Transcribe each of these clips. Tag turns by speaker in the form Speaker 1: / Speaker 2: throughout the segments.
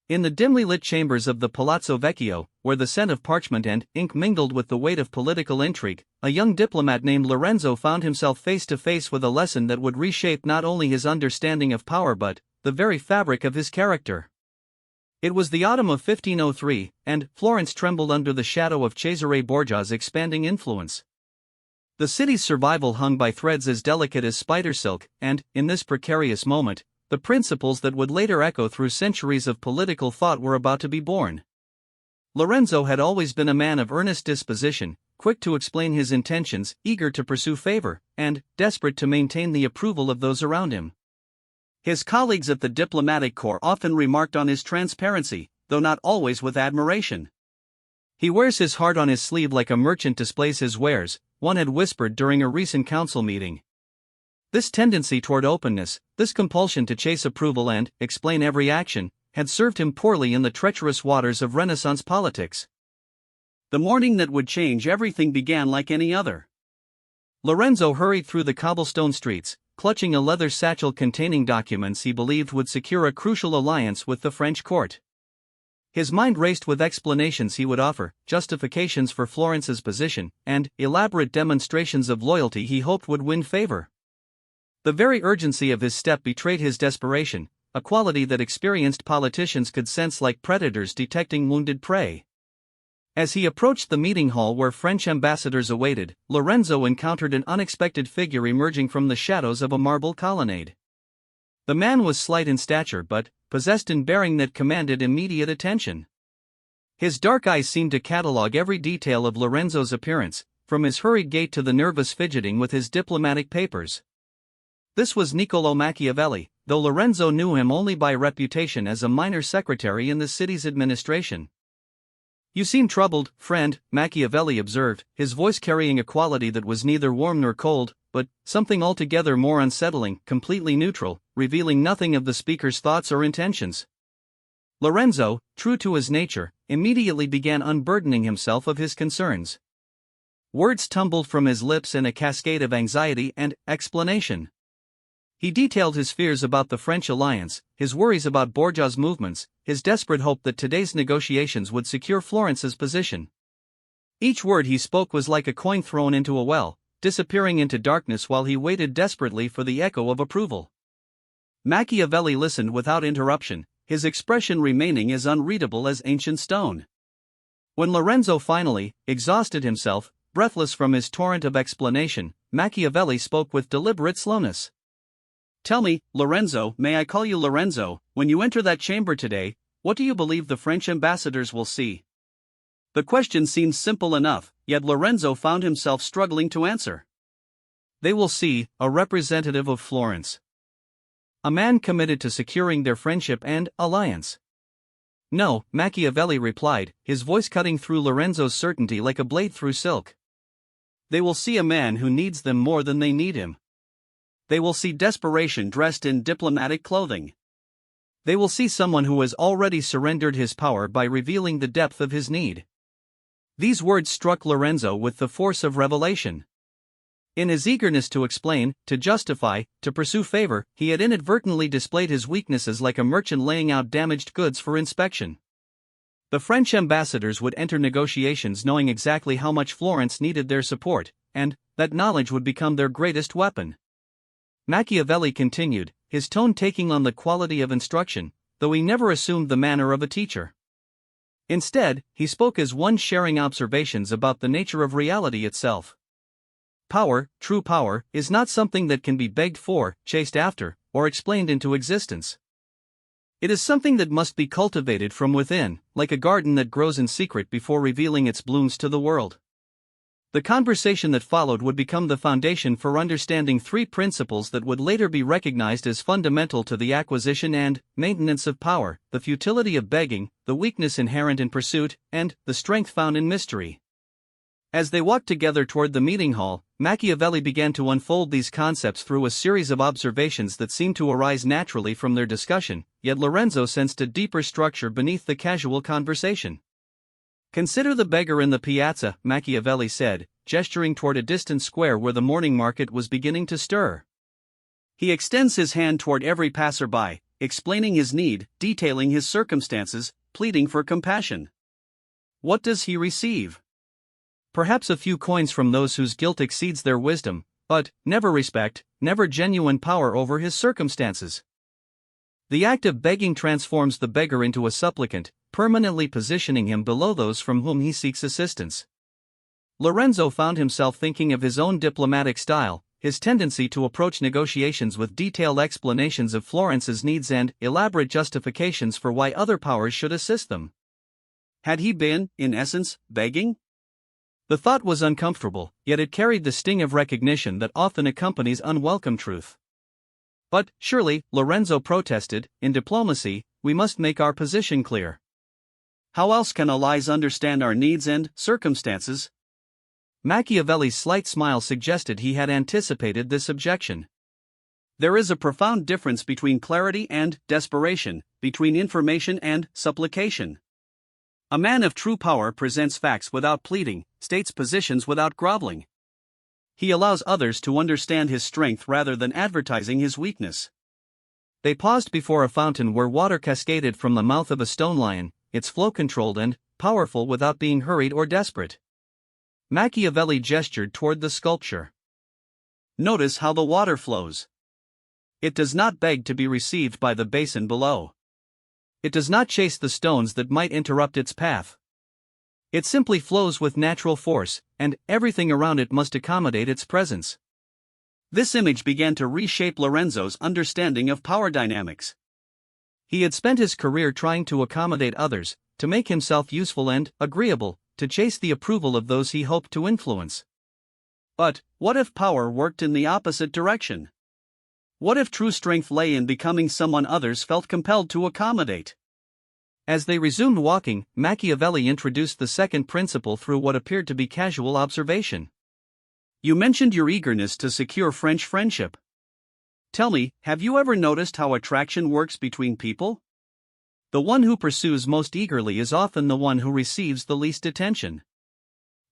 Speaker 1: In the dimly lit chambers of the Palazzo Vecchio, where the scent of parchment and ink mingled with the weight of political intrigue, a young diplomat named Lorenzo found himself face to face with a lesson that would reshape not only his understanding of power but the very fabric of his character. It was the autumn of 1503, and Florence trembled under the shadow of Cesare Borgia's expanding influence. The city's survival hung by threads as delicate as spider silk, and, in this precarious moment, the principles that would later echo through centuries of political thought were about to be born. Lorenzo had always been a man of earnest disposition, quick to explain his intentions, eager to pursue favor, and desperate to maintain the approval of those around him. His colleagues at the diplomatic corps often remarked on his transparency, though not always with admiration. "He wears his heart on his sleeve like a merchant displays his wares," one had whispered during a recent council meeting. This tendency toward openness, this compulsion to chase approval and explain every action, had served him poorly in the treacherous waters of Renaissance politics. The morning that would change everything began like any other. Lorenzo hurried through the cobblestone streets, clutching a leather satchel containing documents he believed would secure a crucial alliance with the French court. His mind raced with explanations he would offer, justifications for Florence's position, and elaborate demonstrations of loyalty he hoped would win favor. The very urgency of his step betrayed his desperation, a quality that experienced politicians could sense like predators detecting wounded prey. As he approached the meeting hall where French ambassadors awaited, Lorenzo encountered an unexpected figure emerging from the shadows of a marble colonnade. The man was slight in stature but possessed in bearing that commanded immediate attention. His dark eyes seemed to catalogue every detail of Lorenzo's appearance, from his hurried gait to the nervous fidgeting with his diplomatic papers. This was Niccolò Machiavelli, though Lorenzo knew him only by reputation as a minor secretary in the city's administration. "You seem troubled, friend," Machiavelli observed, his voice carrying a quality that was neither warm nor cold, but something altogether more unsettling, completely neutral, revealing nothing of the speaker's thoughts or intentions. Lorenzo, true to his nature, immediately began unburdening himself of his concerns. Words tumbled from his lips in a cascade of anxiety and explanation. He detailed his fears about the French alliance, his worries about Borgia's movements, his desperate hope that today's negotiations would secure Florence's position. Each word he spoke was like a coin thrown into a well, disappearing into darkness while he waited desperately for the echo of approval. Machiavelli listened without interruption, his expression remaining as unreadable as ancient stone. When Lorenzo finally exhausted himself, breathless from his torrent of explanation, Machiavelli spoke with deliberate slowness. "Tell me, Lorenzo, may I call you Lorenzo, when you enter that chamber today, what do you believe the French ambassadors will see?" The question seemed simple enough, yet Lorenzo found himself struggling to answer. "They will see a representative of Florence. A man committed to securing their friendship and alliance." "No," Machiavelli replied, his voice cutting through Lorenzo's certainty like a blade through silk. "They will see a man who needs them more than they need him. They will see desperation dressed in diplomatic clothing. They will see someone who has already surrendered his power by revealing the depth of his need." These words struck Lorenzo with the force of revelation. In his eagerness to explain, to justify, to pursue favor, he had inadvertently displayed his weaknesses like a merchant laying out damaged goods for inspection. The French ambassadors would enter negotiations knowing exactly how much Florence needed their support, and that knowledge would become their greatest weapon. Machiavelli continued, his tone taking on the quality of instruction, though he never assumed the manner of a teacher. Instead, he spoke as one sharing observations about the nature of reality itself. Power, true power, is not something that can be begged for, chased after, or explained into existence. It is something that must be cultivated from within, like a garden that grows in secret before revealing its blooms to the world. The conversation that followed would become the foundation for understanding three principles that would later be recognized as fundamental to the acquisition and maintenance of power: the futility of begging, the weakness inherent in pursuit, and the strength found in mystery. As they walked together toward the meeting hall, Machiavelli began to unfold these concepts through a series of observations that seemed to arise naturally from their discussion, yet Lorenzo sensed a deeper structure beneath the casual conversation. "Consider the beggar in the piazza," Machiavelli said, gesturing toward a distant square where the morning market was beginning to stir. "He extends his hand toward every passerby,
Speaker 2: explaining his need, detailing his circumstances, pleading for compassion. What does he receive?
Speaker 1: Perhaps a few coins from those whose guilt exceeds their wisdom, but never respect, never genuine power over his circumstances. The act of begging transforms the beggar into a supplicant, permanently positioning him below those from whom he seeks assistance. Lorenzo found himself thinking of his own diplomatic style, his tendency to approach negotiations with detailed explanations of Florence's needs and elaborate justifications for why other powers should assist them.
Speaker 2: Had he been, in essence, begging?
Speaker 1: The thought was uncomfortable, yet it carried the sting of recognition that often accompanies unwelcome truth. But, surely, Lorenzo protested, in diplomacy, we must make our position clear.
Speaker 2: How else can allies understand our needs and circumstances?
Speaker 1: Machiavelli's slight smile suggested he had anticipated this objection.
Speaker 2: There is a profound difference between clarity and desperation, between information and supplication. A man of true power presents facts without pleading, states positions without groveling. He allows others to understand his strength rather than advertising his weakness.
Speaker 1: They paused before a fountain where water cascaded from the mouth of a stone lion, its flow controlled and powerful without being hurried or desperate. Machiavelli gestured toward the sculpture.
Speaker 2: Notice how the water flows. It does not beg to be received by the basin below.
Speaker 1: It does not chase the stones that might interrupt its path. It simply flows with natural force, and everything around it must accommodate its presence.
Speaker 2: This image began to reshape Lorenzo's understanding of power dynamics.
Speaker 1: He had spent his career trying to accommodate others, to make himself useful and agreeable, to chase the approval of those he hoped to influence.
Speaker 2: But what if power worked in the opposite direction? What if true strength lay in becoming someone others felt compelled to accommodate?
Speaker 1: As they resumed walking, Machiavelli introduced the second principle through what appeared to be casual observation.
Speaker 2: You mentioned your eagerness to secure French friendship. Tell me, have you ever noticed how attraction works between people? The one who pursues most eagerly is often the one who receives the least attention.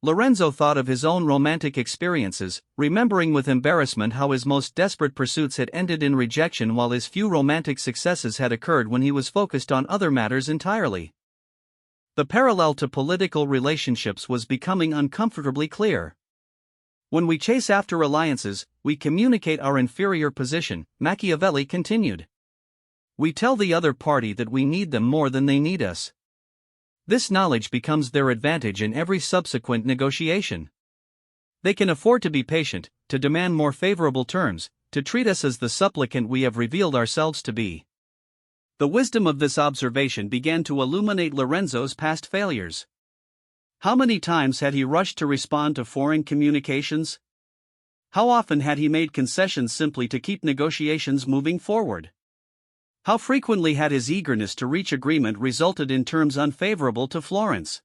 Speaker 1: Lorenzo thought of his own romantic experiences, remembering with embarrassment how his most desperate pursuits had ended in rejection while his few romantic successes had occurred when he was focused on other matters entirely. The parallel to political relationships was becoming uncomfortably clear. When we chase after alliances, we communicate our inferior position, Machiavelli continued. We tell the other party that we need them more than they need us. This knowledge becomes their advantage in every subsequent negotiation. They can afford to be patient, to demand more favorable terms, to treat us as the supplicant we have revealed ourselves to be.
Speaker 2: The wisdom of this observation began to illuminate Lorenzo's past failures. How many times had he rushed to respond to foreign communications? How often had he made concessions simply to keep negotiations moving forward? How frequently had his eagerness to reach agreement resulted in terms unfavorable to Florence?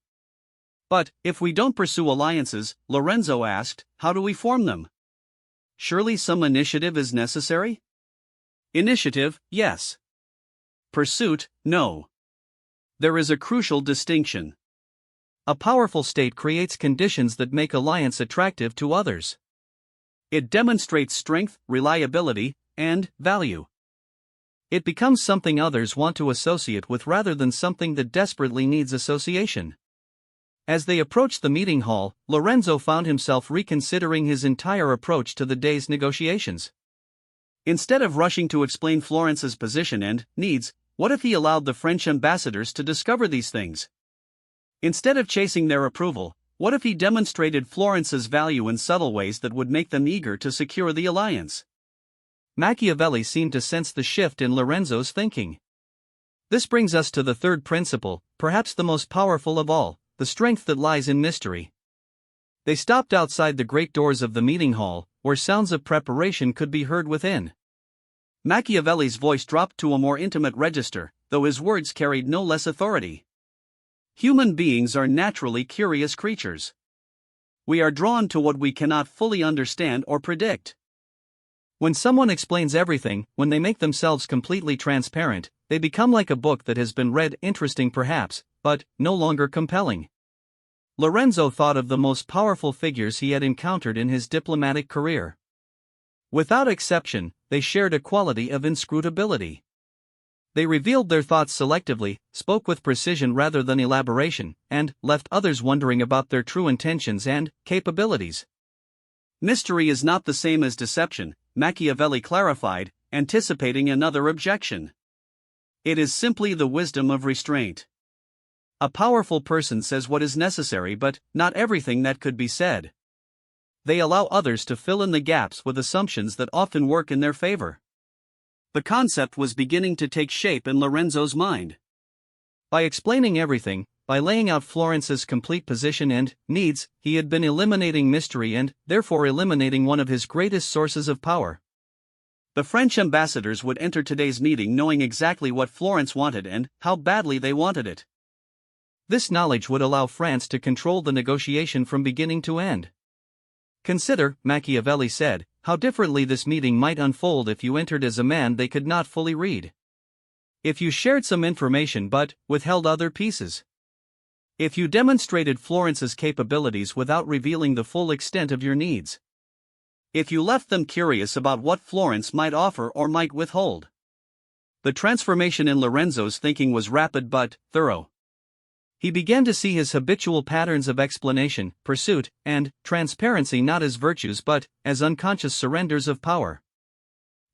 Speaker 2: But, if we don't pursue alliances, Lorenzo asked, how do we form them? Surely some initiative is necessary? Initiative, yes. Pursuit, no. There is a crucial distinction.
Speaker 1: A powerful state creates conditions that make alliance attractive to others.
Speaker 2: It demonstrates strength, reliability, and value.
Speaker 1: It becomes something others want to associate with rather than something that desperately needs association. As they approached the meeting hall, Lorenzo found himself reconsidering his entire approach to the day's negotiations.
Speaker 2: Instead of rushing to explain Florence's position and needs, what if he allowed the French ambassadors to discover these things? Instead of chasing their approval, what if he demonstrated Florence's value in subtle ways that would make them eager to secure the alliance?
Speaker 1: Machiavelli seemed to sense the shift in Lorenzo's thinking. This brings us to the third principle, perhaps the most powerful of all, the strength that lies in mystery. They stopped outside the great doors of the meeting hall, where sounds of preparation could be heard within.
Speaker 2: Machiavelli's voice dropped to a more intimate register, though his words carried no less authority. Human beings are naturally curious creatures. We are drawn to what we cannot fully understand or predict.
Speaker 1: When someone explains everything, when they make themselves completely transparent, they become like a book that has been read, interesting perhaps, but no longer compelling. Lorenzo thought of the most powerful figures he had encountered in his diplomatic career. Without exception, they shared a quality of inscrutability. They revealed their thoughts selectively, spoke with precision rather than elaboration, and left others wondering about their true intentions and capabilities.
Speaker 2: Mystery is not the same as deception, Machiavelli clarified, anticipating another objection. It is simply the wisdom of restraint. A powerful person says what is necessary but not everything that could be said. They allow others to fill in the gaps with assumptions that often work in their favor. The concept was beginning to take shape in Lorenzo's mind.
Speaker 1: By explaining everything, by laying out Florence's complete position and needs, he had been eliminating mystery and, therefore, eliminating one of his greatest sources of power.
Speaker 2: The French ambassadors would enter today's meeting knowing exactly what Florence wanted and how badly they wanted it.
Speaker 1: This knowledge would allow France to control the negotiation from beginning to end. Consider, Machiavelli said, how differently this meeting might unfold if you entered as a man they could not fully read. If you shared some information but withheld other pieces. If you demonstrated Florence's capabilities without revealing the full extent of your needs.
Speaker 2: If you left them curious about what Florence might offer or might withhold. The transformation in Lorenzo's thinking was rapid but thorough.
Speaker 1: He began to see his habitual patterns of explanation, pursuit, and transparency not as virtues but as unconscious surrenders of power.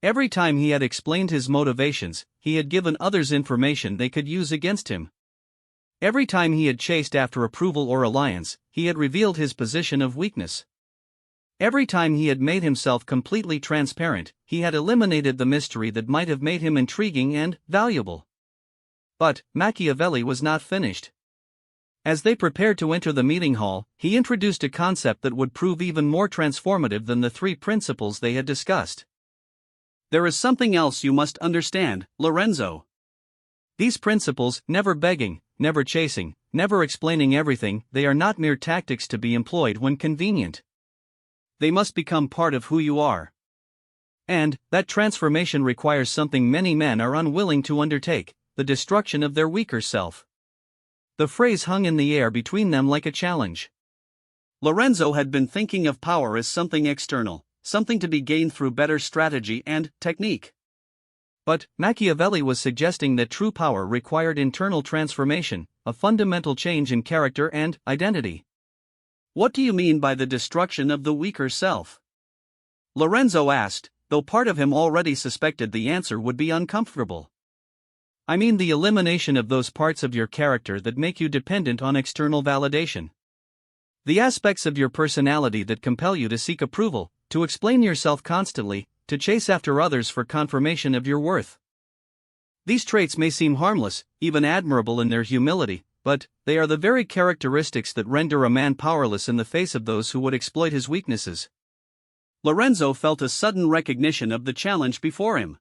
Speaker 1: Every time he had explained his motivations, he had given others information they could use against him. Every time he had chased after approval or alliance, he had revealed his position of weakness. Every time he had made himself completely transparent, he had eliminated the mystery that might have made him intriguing and valuable. But Machiavelli was not finished. As they prepared to enter the meeting hall, he introduced a concept that would prove even more transformative than the three principles they had discussed.
Speaker 2: There is something else you must understand, Lorenzo.
Speaker 1: These principles, never begging, never chasing, never explaining everything, they are not mere tactics to be employed when convenient. They must become part of who you are. And that transformation requires something many men are unwilling to undertake, the destruction of their weaker self. The phrase hung in the air between them like a challenge.
Speaker 2: Lorenzo had been thinking of power as something external, something to be gained through better strategy and technique.
Speaker 1: But Machiavelli was suggesting that true power required internal transformation, a fundamental change in character and identity.
Speaker 2: What do you mean by the destruction of the weaker self? Lorenzo asked, though part of him already suspected the answer would be uncomfortable.
Speaker 1: I mean the elimination of those parts of your character that make you dependent on external validation. The aspects of your personality that compel you to seek approval, to explain yourself constantly, to chase after others for confirmation of your worth. These traits may seem harmless, even admirable in their humility, but they are the very characteristics that render a man powerless in the face of those who would exploit his weaknesses.
Speaker 2: Lorenzo felt a sudden recognition of the challenge before him.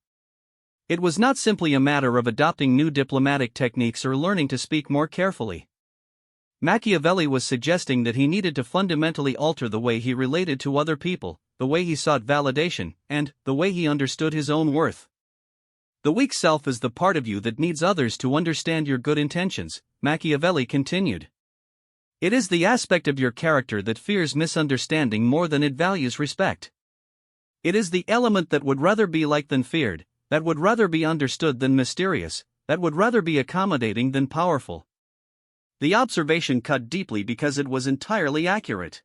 Speaker 1: It was not simply a matter of adopting new diplomatic techniques or learning to speak more carefully. Machiavelli was suggesting that he needed to fundamentally alter the way he related to other people, the way he sought validation, and the way he understood his own worth. The weak self is the part of you that needs others to understand your good intentions, Machiavelli continued. It is the aspect of your character that fears misunderstanding more than it values respect. It is the element that would rather be liked than feared, that would rather be understood than mysterious, that would rather be accommodating than powerful. The observation cut deeply because it was entirely accurate.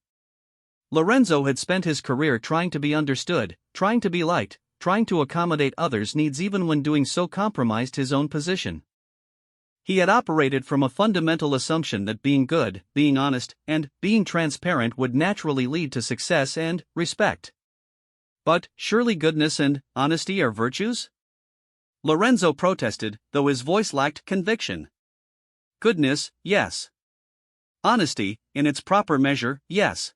Speaker 1: Lorenzo had spent his career trying to be understood, trying to be liked, trying to accommodate others' needs even when doing so compromised his own position. He had operated from a fundamental assumption that being good, being honest, and being transparent would naturally lead to success and respect. But surely goodness and honesty are virtues? Lorenzo protested, though his voice lacked conviction. Goodness, yes. Honesty, in its proper measure, yes.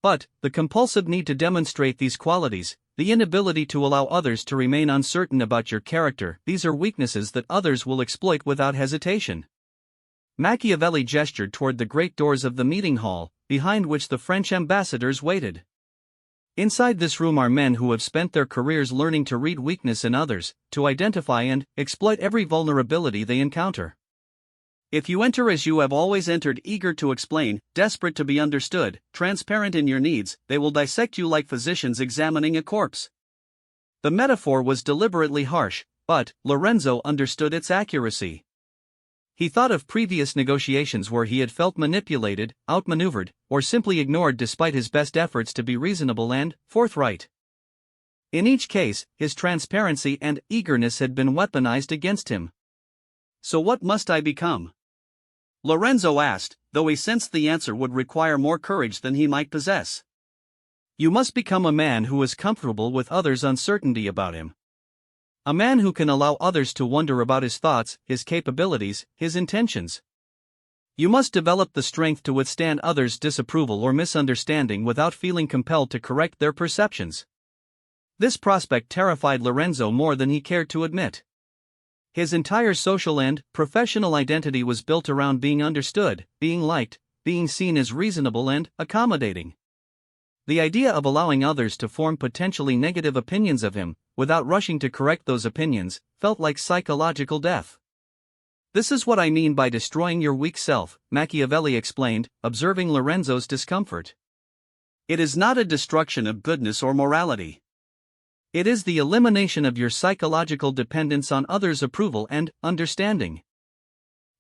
Speaker 1: But the compulsive need to demonstrate these qualities, the inability to allow others to remain uncertain about your character, these are weaknesses that others will exploit without hesitation. Machiavelli gestured toward the great doors of the meeting hall, behind which the French ambassadors waited. Inside this room are men who have spent their careers learning to read weakness in others, to identify and exploit every vulnerability they encounter. If you enter as you have always entered, eager to explain, desperate to be understood, transparent in your needs, they will dissect you like physicians examining a corpse. The metaphor was deliberately harsh,
Speaker 2: but Lorenzo understood its accuracy. He thought of previous negotiations where he had felt manipulated, outmaneuvered, or simply ignored despite his best efforts to be reasonable and forthright. In each case, his transparency and eagerness had been weaponized against him. "So what must I become?" Lorenzo asked, though he sensed the answer would require more courage than he might possess. "You must become a man who is comfortable with others' uncertainty about him. A man who can allow others to wonder about his thoughts, his capabilities, his intentions. You must develop the strength to withstand others' disapproval or misunderstanding without feeling compelled to correct their perceptions." This prospect terrified Lorenzo more than he cared to admit. His entire social and professional identity was built around being understood, being liked, being seen as reasonable and accommodating. The idea of allowing others to form potentially negative opinions of him, without rushing to correct those opinions, felt like psychological death. "This is what I mean by destroying your weak self," Machiavelli explained, observing Lorenzo's discomfort. "It is not a destruction of goodness or morality. It is the elimination of your psychological dependence on others' approval and understanding.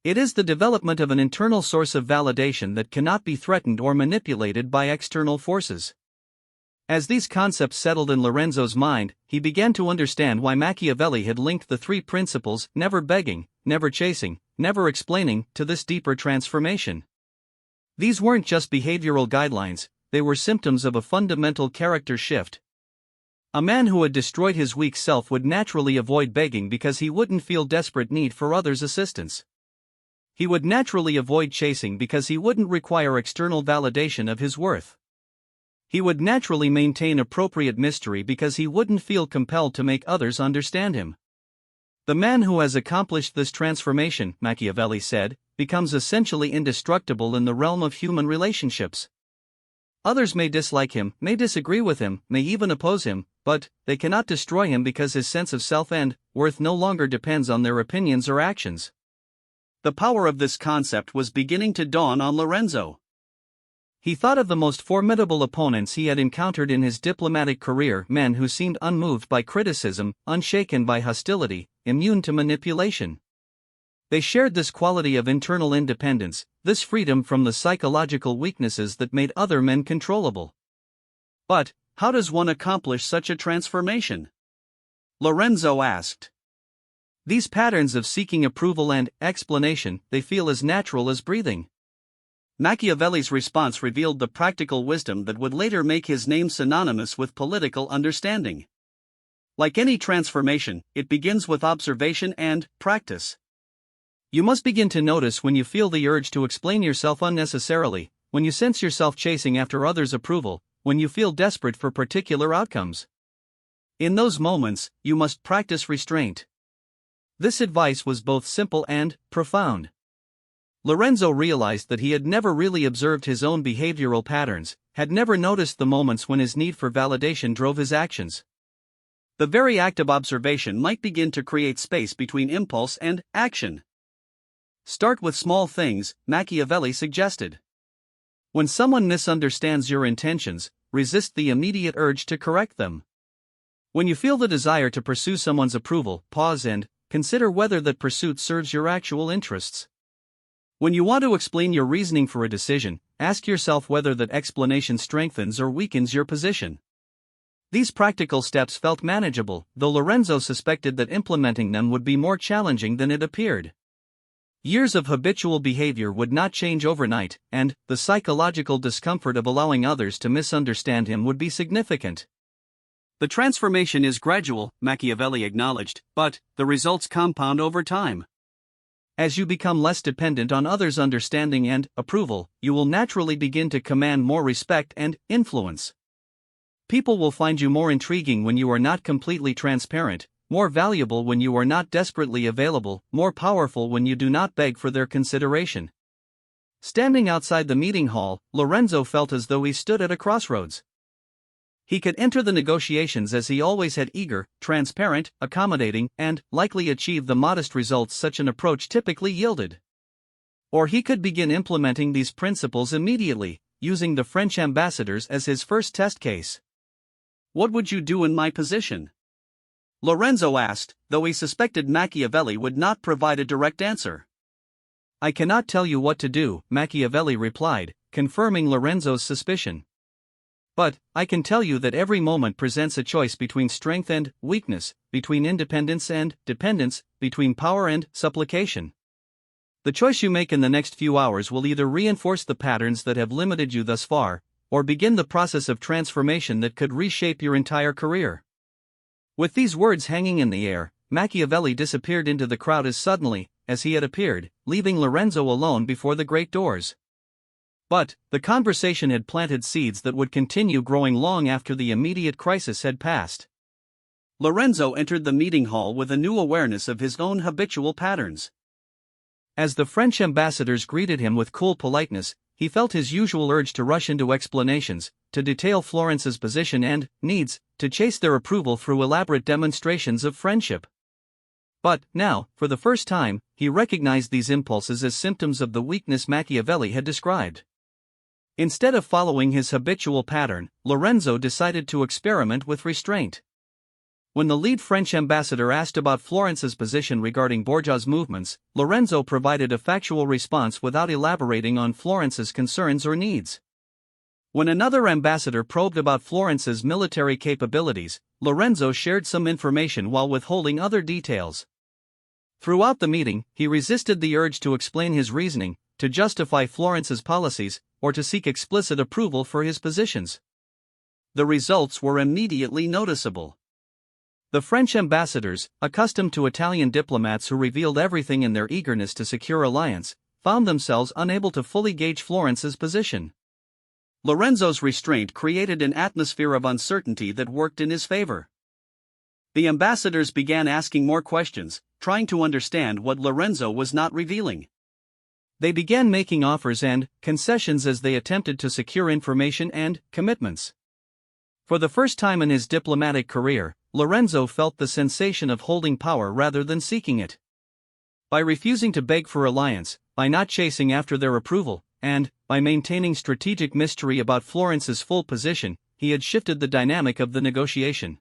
Speaker 2: It is the development of an internal source of validation that cannot be threatened or manipulated by external forces." As these concepts settled in Lorenzo's mind, he began to understand why Machiavelli had linked the three principles, never begging, never chasing, never explaining, to this deeper transformation. These weren't just behavioral guidelines, they were symptoms of a fundamental character shift. A man who had destroyed his weak self would naturally avoid begging because he wouldn't feel desperate need for others' assistance. He would naturally avoid chasing because he wouldn't require external validation of his worth. He would naturally maintain appropriate mystery because he wouldn't feel compelled to make others understand him. The man who has accomplished this transformation, Machiavelli said, becomes essentially indestructible in the realm of human relationships. Others may dislike him, may disagree with him, may even oppose him, but they cannot destroy him because his sense of self and worth no longer depends on their opinions or actions. The power of this concept was beginning to dawn on Lorenzo. He thought of the most formidable opponents he had encountered in his diplomatic career, men who seemed unmoved by criticism, unshaken by hostility, immune to manipulation. They shared this quality of internal independence, this freedom from the psychological weaknesses that made other men controllable. But, how does one accomplish such a transformation? Lorenzo asked. These patterns of seeking approval and explanation, they feel as natural as breathing. Machiavelli's response revealed the practical wisdom that would later make his name synonymous with political understanding. Like any transformation, it begins with observation and practice. You must begin to notice when you feel the urge to explain yourself unnecessarily, when you sense yourself chasing after others' approval, when you feel desperate for particular outcomes. In those moments, you must practice restraint. This advice was both simple and profound. Lorenzo realized that he had never really observed his own behavioral patterns, had never noticed the moments when his need for validation drove his actions. The very act of observation might begin to create space between impulse and action. Start with small things, Machiavelli suggested. When someone misunderstands your intentions, resist the immediate urge to correct them. When you feel the desire to pursue someone's approval, pause and consider whether that pursuit serves your actual interests. When you want to explain your reasoning for a decision, ask yourself whether that explanation strengthens or weakens your position. These practical steps felt manageable, though Lorenzo suspected that implementing them would be more challenging than it appeared. Years of habitual behavior would not change overnight, and the psychological discomfort of allowing others to misunderstand him would be significant. The transformation is gradual, Machiavelli acknowledged, but the results compound over time. As you become less dependent on others' understanding and approval, you will naturally begin to command more respect and influence. People will find you more intriguing when you are not completely transparent, more valuable when you are not desperately available, more powerful when you do not beg for their consideration. Standing outside the meeting hall, Lorenzo felt as though he stood at a crossroads. He could enter the negotiations as he always had, eager, transparent, accommodating, and likely achieve the modest results such an approach typically yielded. Or he could begin implementing these principles immediately, using the French ambassadors as his first test case. What would you do in my position? Lorenzo asked, though he suspected Machiavelli would not provide a direct answer.
Speaker 1: I cannot tell you what to do, Machiavelli replied, confirming Lorenzo's suspicion. But, I can tell you that every moment presents a choice between strength and weakness, between independence and dependence, between power and supplication. The choice you make in the next few hours will either reinforce the patterns that have limited you thus far, or begin the process of transformation that could reshape your entire career. With these words hanging in the air, Machiavelli disappeared into the crowd as suddenly as he had appeared, leaving Lorenzo alone before the great doors. But, the conversation had planted seeds that would continue growing long after the immediate crisis had passed.
Speaker 2: Lorenzo entered the meeting hall with a new awareness of his own habitual patterns.
Speaker 1: As the French ambassadors greeted him with cool politeness, he felt his usual urge to rush into explanations, to detail Florence's position and needs, to chase their approval through elaborate demonstrations of friendship. But, now, for the first time, he recognized these impulses as symptoms of the weakness Machiavelli had described. Instead of following his habitual pattern, Lorenzo decided to experiment with restraint. When the lead French ambassador asked about Florence's position regarding Borgia's movements, Lorenzo provided a factual response without elaborating on Florence's concerns or needs. When another ambassador probed about Florence's military capabilities, Lorenzo shared some information while withholding other details. Throughout the meeting, he resisted the urge to explain his reasoning, to justify Florence's policies, or to seek explicit approval for his positions. The results were immediately noticeable. The French ambassadors, accustomed to Italian diplomats who revealed everything in their eagerness to secure alliance, found themselves unable to fully gauge Florence's position. Lorenzo's restraint created an atmosphere of uncertainty that worked in his favor. The ambassadors began asking more questions, trying to understand what Lorenzo was not revealing. They began making offers and concessions as they attempted to secure information and commitments. For the first time in his diplomatic career, Lorenzo felt the sensation of holding power rather than seeking it. By refusing to beg for alliance, by not chasing after their approval, and by maintaining strategic mystery about Florence's full position, he had shifted the dynamic of the negotiation.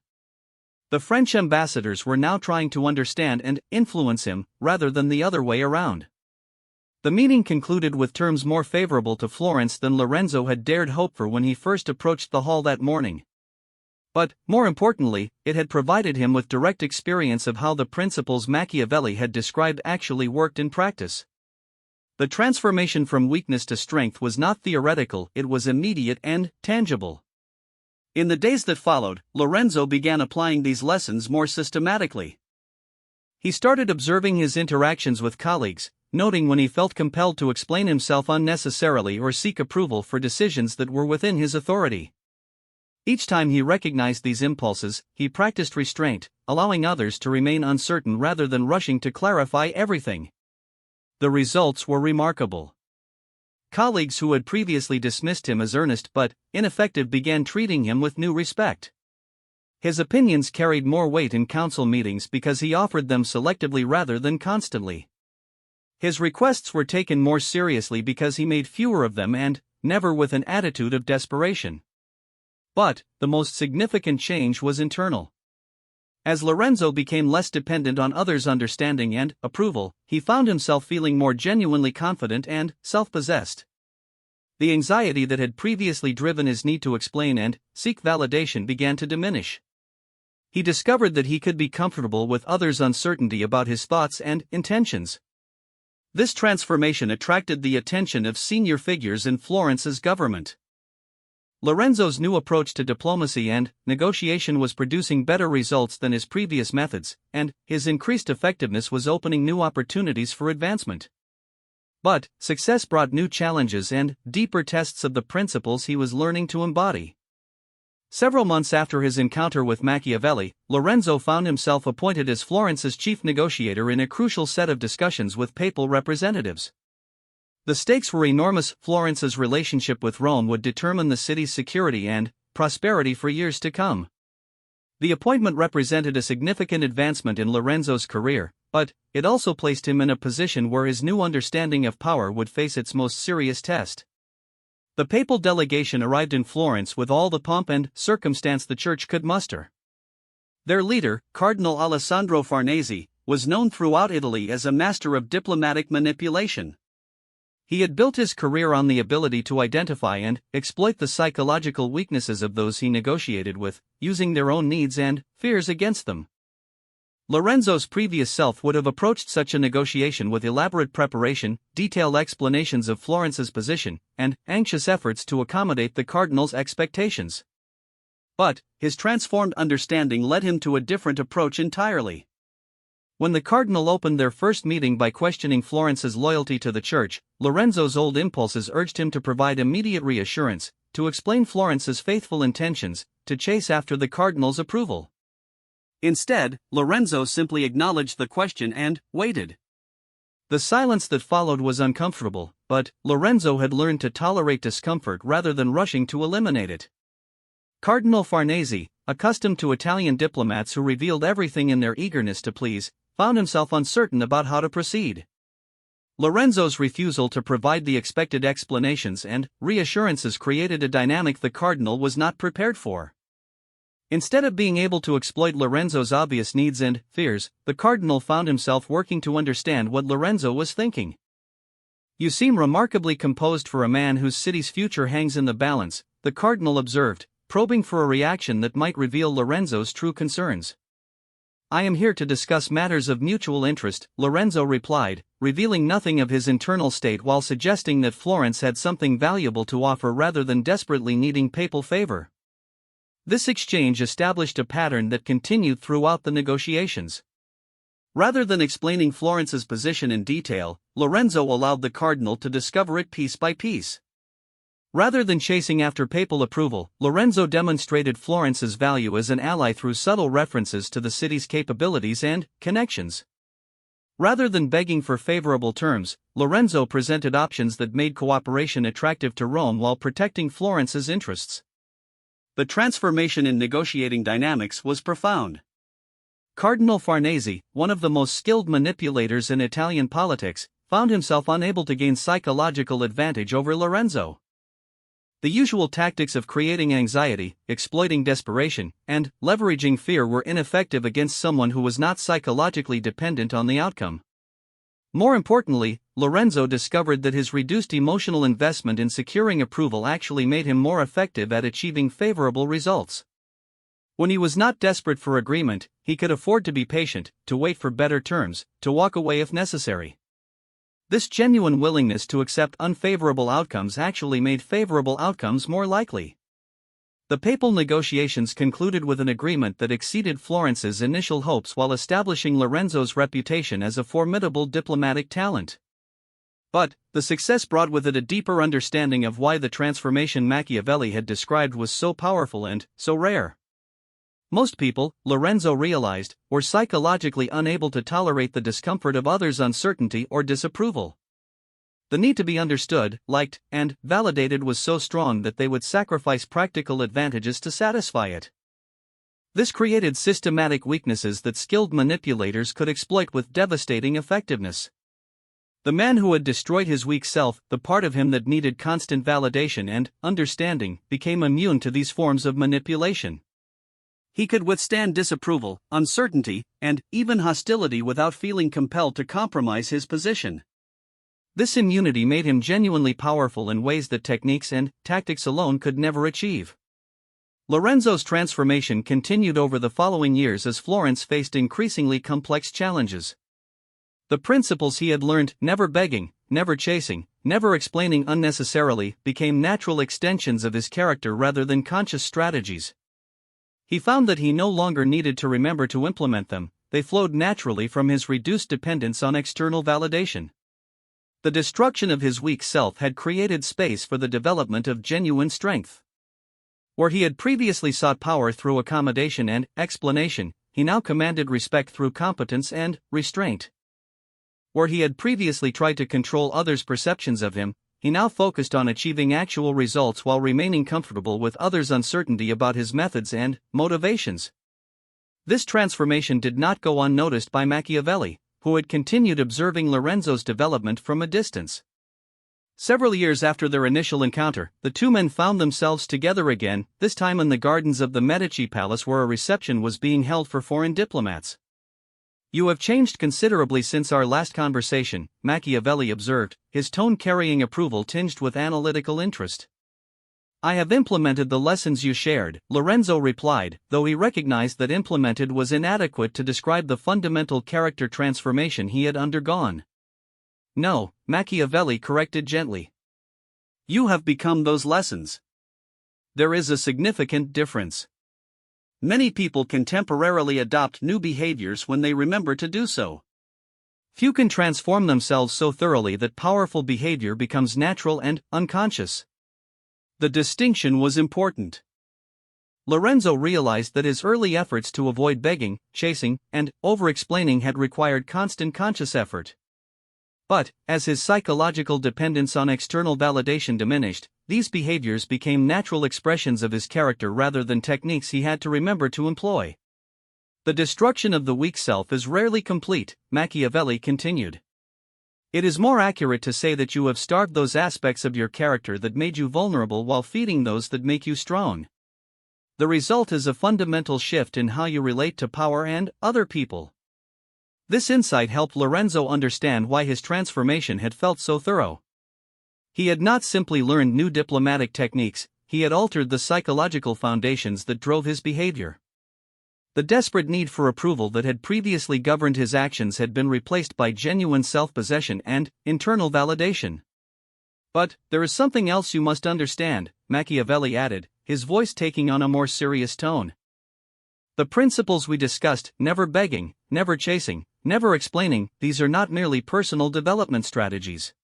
Speaker 1: The French ambassadors were now trying to understand and influence him, rather than the other way around. The meeting concluded with terms more favorable to Florence than Lorenzo had dared hope for when he first approached the hall that morning. But, more importantly, it had provided him with direct experience of how the principles Machiavelli had described actually worked in practice. The transformation from weakness to strength was not theoretical, it was immediate and tangible. In the days that followed, Lorenzo began applying these lessons more systematically. He started observing his interactions with colleagues, noting when he felt compelled to explain himself unnecessarily or seek approval for decisions that were within his authority. Each time he recognized these impulses, he practiced restraint, allowing others to remain uncertain rather than rushing to clarify everything. The results were remarkable. Colleagues who had previously dismissed him as earnest but ineffective began treating him with new respect. His opinions carried more weight in council meetings because he offered them selectively rather than constantly. His requests were taken more seriously because he made fewer of them and never with an attitude of desperation. But the most significant change was internal. As Lorenzo became less dependent on others' understanding and approval, he found himself feeling more genuinely confident and self-possessed. The anxiety that had previously driven his need to explain and seek validation began to diminish. He discovered that he could be comfortable with others' uncertainty about his thoughts and intentions. This transformation attracted the attention of senior figures in Florence's government. Lorenzo's new approach to diplomacy and negotiation was producing better results than his previous methods, and his increased effectiveness was opening new opportunities for advancement. But, success brought new challenges and deeper tests of the principles he was learning to embody. Several months after his encounter with Machiavelli, Lorenzo found himself appointed as Florence's chief negotiator in a crucial set of discussions with papal representatives. The stakes were enormous. Florence's relationship with Rome would determine the city's security and prosperity for years to come. The appointment represented a significant advancement in Lorenzo's career, but it also placed him in a position where his new understanding of power would face its most serious test. The papal delegation arrived in Florence with all the pomp and circumstance the church could muster.
Speaker 2: Their leader, Cardinal Alessandro Farnese, was known throughout Italy as a master of diplomatic manipulation. He had built his career on the ability to identify and exploit the psychological weaknesses of those he negotiated with, using their own needs and fears against them. Lorenzo's previous self would have approached such a negotiation with elaborate preparation, detailed explanations of Florence's position, and anxious efforts to accommodate the cardinal's expectations. But his transformed understanding led him to a different approach entirely. When the cardinal opened their first meeting by questioning Florence's loyalty to the church, Lorenzo's old impulses urged him to provide immediate reassurance, to explain Florence's faithful intentions, to chase after the cardinal's approval. Instead, Lorenzo simply acknowledged the question and waited. The silence that followed was uncomfortable, but Lorenzo had learned to tolerate discomfort rather than rushing to eliminate it. Cardinal Farnese, accustomed to Italian diplomats who revealed everything in their eagerness to please, found himself uncertain about how to proceed. Lorenzo's refusal to provide the expected explanations and reassurances created a dynamic the cardinal was not prepared for. Instead of being able to exploit Lorenzo's obvious needs and fears, the cardinal found himself working to understand what Lorenzo was thinking. "You seem remarkably composed for a man whose city's future hangs in the balance," the cardinal observed, probing for a reaction that might reveal Lorenzo's true concerns. "I am here to discuss matters of mutual interest," Lorenzo replied, revealing nothing of his internal state while suggesting that Florence had something valuable to offer rather than desperately needing papal favor. This exchange established a pattern that continued throughout the negotiations. Rather than explaining Florence's position in detail, Lorenzo allowed the cardinal to discover it piece by piece. Rather than chasing after papal approval, Lorenzo demonstrated Florence's value as an ally through subtle references to the city's capabilities and connections. Rather than begging for favorable terms, Lorenzo presented options that made cooperation attractive to Rome while protecting Florence's interests. The transformation in negotiating dynamics was profound. Cardinal Farnese, one of the most skilled manipulators in Italian politics, found himself unable to gain psychological advantage over Lorenzo. The usual tactics of creating anxiety, exploiting desperation, and leveraging fear were ineffective against someone who was not psychologically dependent on the outcome. More importantly, Lorenzo discovered that his reduced emotional investment in securing approval actually made him more effective at achieving favorable results. When he was not desperate for agreement, he could afford to be patient, to wait for better terms, to walk away if necessary. This genuine willingness to accept unfavorable outcomes actually made favorable outcomes more likely. The papal negotiations concluded with an agreement that exceeded Florence's initial hopes while establishing Lorenzo's reputation as a formidable diplomatic talent. But the success brought with it a deeper understanding of why the transformation Machiavelli had described was so powerful and so rare. Most people, Lorenzo realized, were psychologically unable to tolerate the discomfort of others' uncertainty or disapproval. The need to be understood, liked, and validated was so strong that they would sacrifice practical advantages to satisfy it. This created systematic weaknesses that skilled manipulators could exploit with devastating effectiveness. The man who had destroyed his weak self, the part of him that needed constant validation and understanding, became immune to these forms of manipulation. He could withstand disapproval, uncertainty, and even hostility without feeling compelled to compromise his position. This immunity made him genuinely powerful in ways that techniques and tactics alone could never achieve. Lorenzo's transformation continued over the following years as Florence faced increasingly complex challenges. The principles he had learned, never begging, never chasing, never explaining unnecessarily, became natural extensions of his character rather than conscious strategies. He found that he no longer needed to remember to implement them, they flowed naturally from his reduced dependence on external validation. The destruction of his weak self had created space for the development of genuine strength. Where he had previously sought power through accommodation and explanation, he now commanded respect through competence and restraint. Where he had previously tried to control others' perceptions of him, he now focused on achieving actual results while remaining comfortable with others' uncertainty about his methods and motivations. This transformation did not go unnoticed by Machiavelli, who had continued observing Lorenzo's development from a distance.
Speaker 1: Several years after their initial encounter, the two men found themselves together again, this time in the gardens of the Medici Palace where a reception was being held for foreign diplomats. "You have changed considerably since our last conversation," Machiavelli observed, his tone carrying approval tinged with analytical interest. "I have implemented the lessons you shared," Lorenzo replied, though he recognized that implemented was inadequate to describe the fundamental character transformation he had undergone. "No," Machiavelli corrected gently. "You have become those lessons. There is a significant difference. Many people can temporarily adopt new behaviors when they remember to do so. Few can transform themselves so thoroughly that powerful behavior becomes natural and unconscious." The distinction was important. Lorenzo realized that his early efforts to avoid begging, chasing, and over-explaining had required constant conscious effort. But, as his psychological dependence on external validation diminished, these behaviors became natural expressions of his character rather than techniques he had to remember to employ. "The destruction of the weak self is rarely complete," Machiavelli continued. "It is more accurate to say that you have starved those aspects of your character that made you vulnerable while feeding those that make you strong. The result is a fundamental shift in how you relate to power and other people." This insight helped Lorenzo understand why his transformation had felt so thorough. He had not simply learned new diplomatic techniques, he had altered the psychological foundations that drove his behavior. The desperate need for approval that had previously governed his actions had been replaced by genuine self-possession and internal validation. "But there is something else you must understand," Machiavelli added, his voice taking on a more serious tone. "The principles we discussed, never begging, never chasing, never explaining, these are not merely personal development strategies.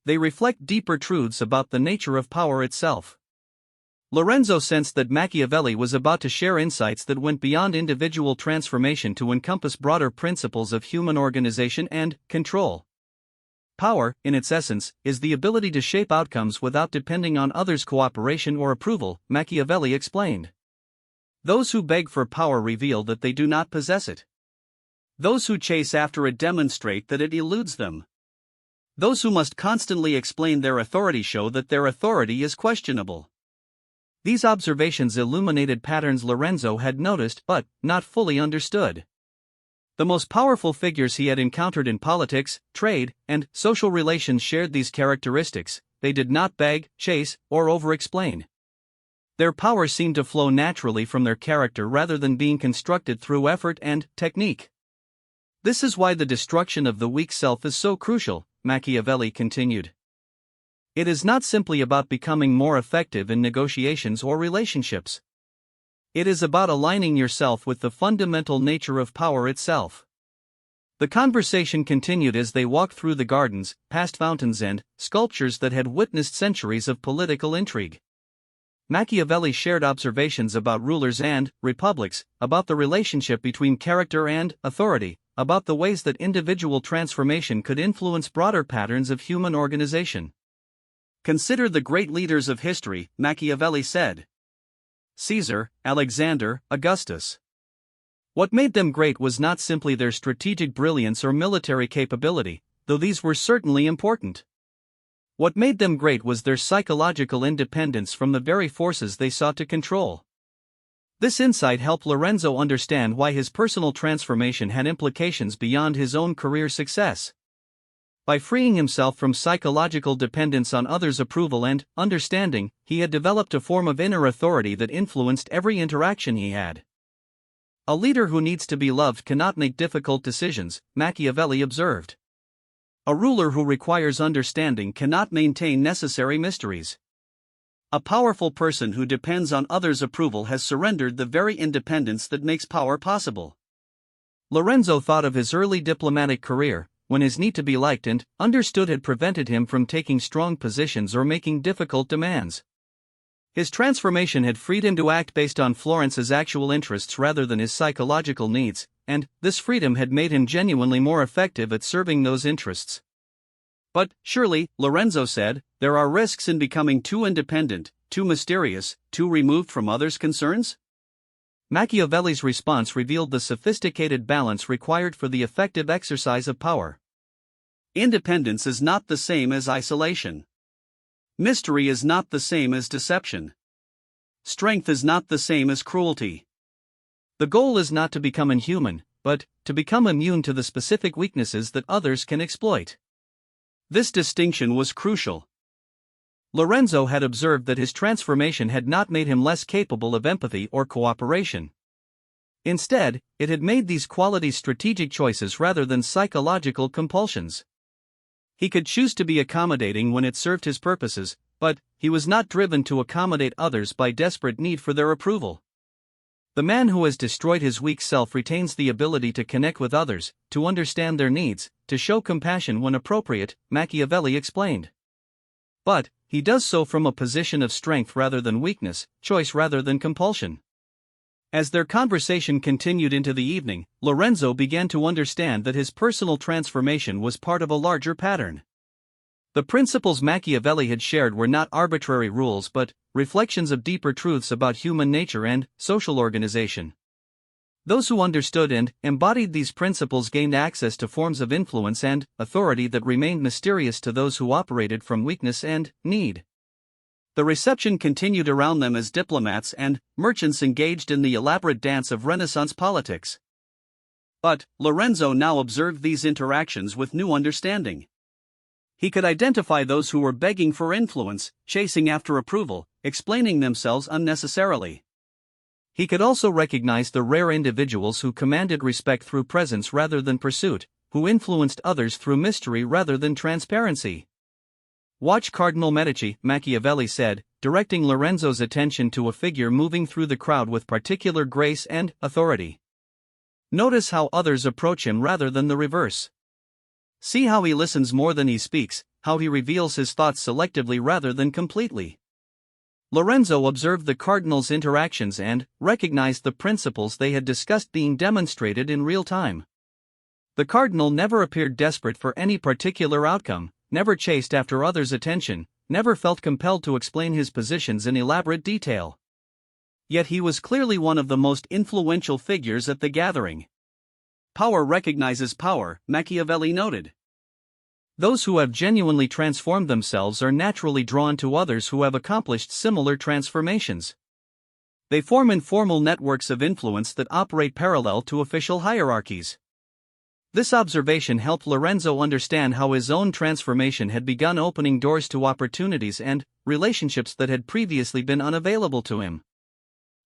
Speaker 1: They reflect deeper truths about the nature of power itself." Lorenzo sensed that Machiavelli was about to share insights that went beyond individual transformation to encompass broader principles of human organization and control. Power, in its essence, is the ability to shape outcomes without depending on others' cooperation or approval, Machiavelli explained. Those who beg for power reveal that they do not possess it. Those who chase after it demonstrate that it eludes them. Those who must constantly explain their authority show that their authority is questionable. These observations illuminated patterns Lorenzo had noticed but not fully understood. The most powerful figures he had encountered in politics, trade, and social relations shared these characteristics. They did not beg, chase, or over-explain. Their power seemed to flow naturally from their character rather than being constructed through effort and technique. "This is why the destruction of the weak self is so crucial," Machiavelli continued. "It is not simply about becoming more effective in negotiations or relationships. It is about aligning yourself with the fundamental nature of power itself." The conversation continued as they walked through the gardens, past fountains and sculptures that had witnessed centuries of political intrigue. Machiavelli shared observations about rulers and republics, about the relationship between character and authority, about the ways that individual transformation could influence broader patterns of human organization. "Consider the great leaders of history," Machiavelli said. "Caesar, Alexander, Augustus. What made them great was not simply their strategic brilliance or military capability, though these were certainly important. What made them great was their psychological independence from the very forces they sought to control." This insight helped Lorenzo understand why his personal transformation had implications beyond his own career success. By freeing himself from psychological dependence on others' approval and understanding, he had developed a form of inner authority that influenced every interaction he had. "A leader who needs to be loved cannot make difficult decisions," Machiavelli observed. "A ruler who requires understanding cannot maintain necessary mysteries. A powerful person who depends on others' approval has surrendered the very independence that makes power possible." Lorenzo thought of his early diplomatic career, when his need to be liked and understood had prevented him from taking strong positions or making difficult demands. His transformation had freed him to act based on Florence's actual interests rather than his psychological needs, and this freedom had made him genuinely more effective at serving those interests. "But, surely," Lorenzo said, "there are risks in becoming too independent, too mysterious, too removed from others' concerns?" Machiavelli's response revealed the sophisticated balance required for the effective exercise of power. "Independence is not the same as isolation.
Speaker 2: Mystery is not the same as deception. Strength is not the same as cruelty.
Speaker 1: The goal is not to become inhuman, but to become immune to the specific weaknesses that others can exploit.
Speaker 2: This distinction was crucial.
Speaker 1: Lorenzo had observed that his transformation had not made him less capable of empathy or cooperation. Instead, it had made these qualities strategic choices rather than psychological compulsions. He could choose to be accommodating when it served his purposes, but he was not driven to accommodate others by desperate need for their approval. The man who has destroyed his weak self retains the ability to connect with others, to understand their needs, to show compassion when appropriate, Machiavelli explained. But he does so from a position of strength rather than weakness, choice rather than compulsion. As their conversation continued into the evening, Lorenzo began to understand that his personal transformation was part of a larger pattern. The principles Machiavelli had shared were not arbitrary rules but reflections of deeper truths about human nature and social organization. Those who understood and embodied these principles gained access to forms of influence and authority that remained mysterious to those who operated from weakness and need. The reception continued around them as diplomats and merchants engaged in the elaborate dance of Renaissance politics. But Lorenzo now observed these interactions with new understanding. He could identify those who were begging for influence, chasing after approval, explaining themselves unnecessarily. He could also recognize the rare individuals who commanded respect through presence rather than pursuit, who influenced others through mystery rather than transparency. "Watch Cardinal Medici," Machiavelli said, directing Lorenzo's attention to a figure moving through the crowd with particular grace and authority. "Notice how others approach him rather than the reverse. See how he listens more than he speaks, how he reveals his thoughts selectively rather than completely." Lorenzo observed the cardinal's interactions and recognized the principles they had discussed being demonstrated in real time. The cardinal never appeared desperate for any particular outcome, never chased after others' attention, never felt compelled to explain his positions in elaborate detail. Yet he was clearly one of the most influential figures at the gathering. Power recognizes power, Machiavelli noted. Those who have genuinely transformed themselves are naturally drawn to others who have accomplished similar transformations. They form informal networks of influence that operate parallel to official hierarchies. This observation helped Lorenzo understand how his own transformation had begun opening doors to opportunities and relationships that had previously been unavailable to him.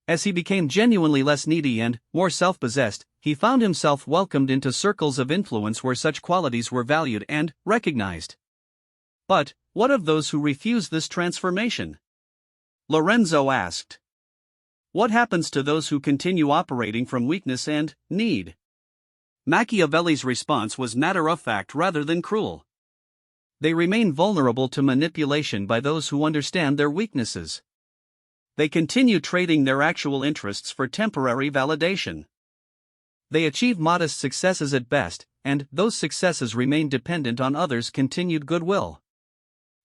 Speaker 1: As he became genuinely less needy and more self-possessed, he found himself welcomed into circles of influence where such qualities were valued and recognized. But what of those who refuse this transformation? Lorenzo asked. What happens to those who continue operating from weakness and need? Machiavelli's response was matter-of-fact rather than cruel. They remain vulnerable to manipulation by those who understand their weaknesses. They continue trading their actual interests for temporary validation. They achieve modest successes at best, and those successes remain dependent on others' continued goodwill.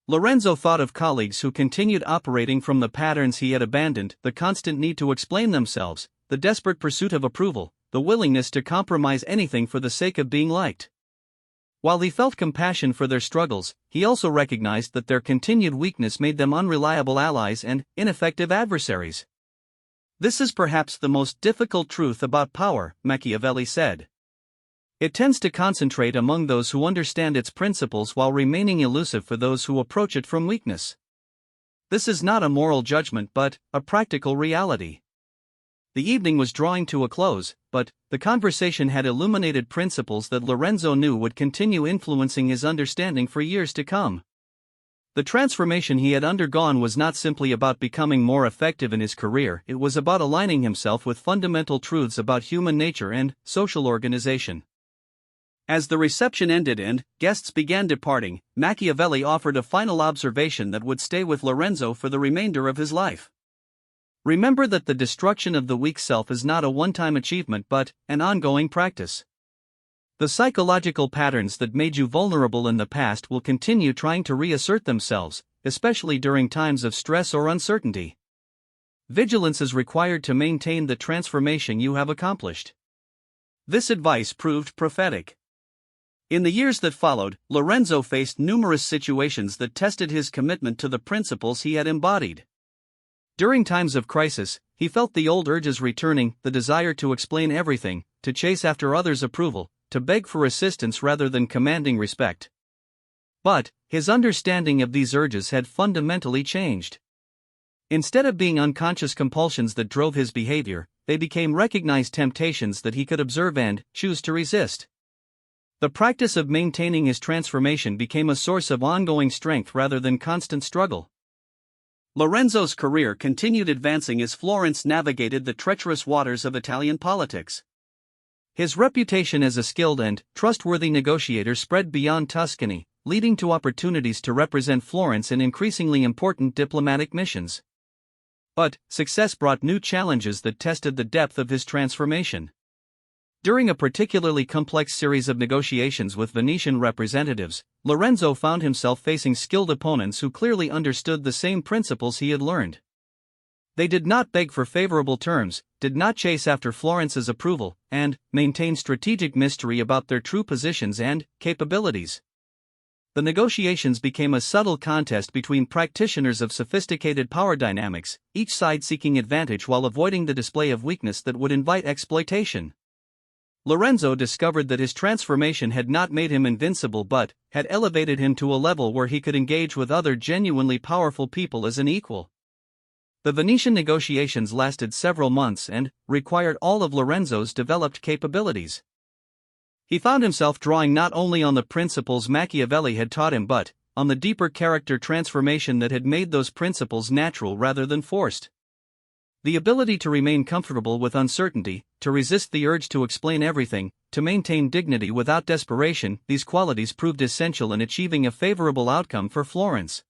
Speaker 1: Lorenzo thought of colleagues who continued operating from the patterns he had abandoned, the constant need to explain themselves, the desperate pursuit of approval, the willingness to compromise anything for the sake of being liked. While he felt compassion for their struggles, he also recognized that their continued weakness made them unreliable allies and ineffective adversaries. This is perhaps the most difficult truth about power, Machiavelli said. It tends to concentrate among those who understand its principles while remaining elusive for those who approach it from weakness. This is not a moral judgment but a practical reality. The evening was drawing to a close, but the conversation had illuminated principles that Lorenzo knew would continue influencing his understanding for years to come. The transformation he had undergone was not simply about becoming more effective in his career, it was about aligning himself with fundamental truths about human nature and social organization. As the reception ended and guests began departing, Machiavelli offered a final observation that would stay with Lorenzo for the remainder of his life. Remember that the destruction of the weak self is not a one-time achievement but an ongoing practice. The psychological patterns that made you vulnerable in the past will continue trying to reassert themselves, especially during times of stress or uncertainty. Vigilance is required to maintain the transformation you have accomplished. This advice proved prophetic.
Speaker 2: In the years that followed, Lorenzo faced numerous situations that tested his commitment to the principles he had embodied.
Speaker 1: During times of crisis, he felt the old urges returning, the desire to explain everything, to chase after others' approval, to beg for assistance rather than commanding respect. But his understanding of these urges had fundamentally changed. Instead of being unconscious compulsions that drove his behavior, they became recognized temptations that he could observe and choose to resist. The practice of maintaining his transformation became a source of ongoing strength rather than constant struggle.
Speaker 2: Lorenzo's career continued advancing as Florence navigated the treacherous waters of Italian politics.
Speaker 1: His reputation as a skilled and trustworthy negotiator spread beyond Tuscany, leading to opportunities to represent Florence in increasingly important diplomatic missions. But success brought new challenges that tested the depth of his transformation. During a particularly complex series of negotiations with Venetian representatives, Lorenzo found himself facing skilled opponents who clearly understood the same principles he had learned. They did not beg for favorable terms, did not chase after Florence's approval, and maintained strategic mystery about their true positions and capabilities. The negotiations became a subtle contest between practitioners of sophisticated power dynamics, each side seeking advantage while avoiding the display of weakness that would invite exploitation. Lorenzo discovered that his transformation had not made him invincible but had elevated him to a level where he could engage with other genuinely powerful people as an equal. The Venetian negotiations lasted several months and required all of Lorenzo's developed capabilities. He found himself drawing not only on the principles Machiavelli had taught him but on the deeper character transformation that had made those principles natural rather than forced. The ability to remain comfortable with uncertainty, to resist the urge to explain everything, to maintain dignity without desperation, these qualities proved essential in achieving a favorable outcome for Florence.